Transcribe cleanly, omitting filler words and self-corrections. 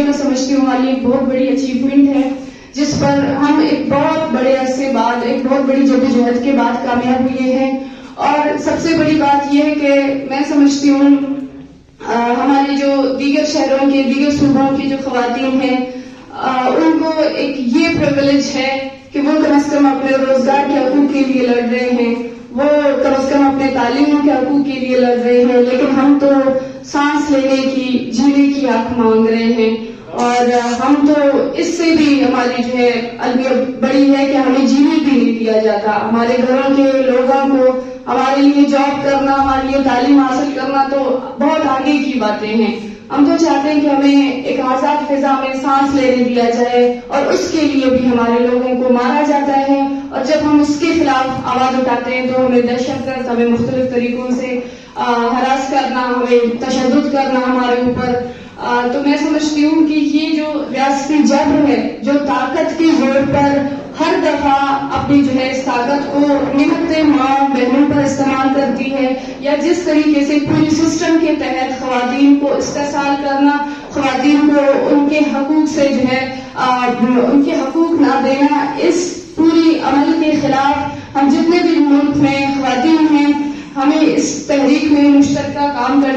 میں سمجھتی ہوں ہمارے لیے ایک بہت بڑی اچیومنٹ ہے، جس پر ہم ایک بہت بڑے عرصے بعد، ایک بہت بڑی جدوجہد کے بعد کامیاب ہوئے ہیں۔ اور سب سے بڑی بات یہ ہے کہ میں سمجھتی ہوں ہمارے جو دیگر شہروں کے، دیگر صوبوں کی جو خواتین ہیں، ان کو ایک یہ پریویلیج ہے کہ وہ کم از کم اپنے روزگار کے حقوق کے لیے لڑ رہے ہیں، وہ کم از کم اپنے تعلیموں کے حقوق کے لیے لڑ رہے ہیں، لیکن ہم تو سانس لینے کی، جینے کی حق مانگ رہے ہیں۔ اور ہم تو اس سے بھی ہماری جو ہے المیت بڑی ہے کہ ہمیں جینے بھی نہیں دیا جاتا۔ ہمارے گھروں کے لوگوں کو ہمارے لیے جاب کرنا، ہمارے لیے تعلیم حاصل کرنا تو بہت آگے کی باتیں ہیں۔ ہم تو چاہتے ہیں کہ ہمیں ایک آزاد فضا میں سانس لینے دیا جائے، اور اس کے لیے بھی ہمارے لوگوں کو مارا جاتا ہے، اور جب ہم اس کے خلاف آواز اٹھاتے ہیں تو ہمیں دہشت گرد، ہمیں مختلف طریقوں سے ہراس کرنا، ہمیں تشدد کرنا ہمارے اوپر۔ تو میں سمجھتی ہوں کہ یہ جو ریاستی جبر ہے، جو طاقت کے زور پر ہر دفعہ اپنی جو ہے اس طاقت کو نمٹتے ماں بہنوں پر استعمال کرتی ہے، یا جس طریقے سے پوری سسٹم کے تحت خواتین کو استحصال کرنا، خواتین کو ان کے حقوق سے جو ہے ان کے حقوق نہ دینا، اس پوری عمل کے خلاف ہم جتنے بھی ملک میں خواتین ہیں، ہمیں اس تحریک میں مشترکہ کام کرنا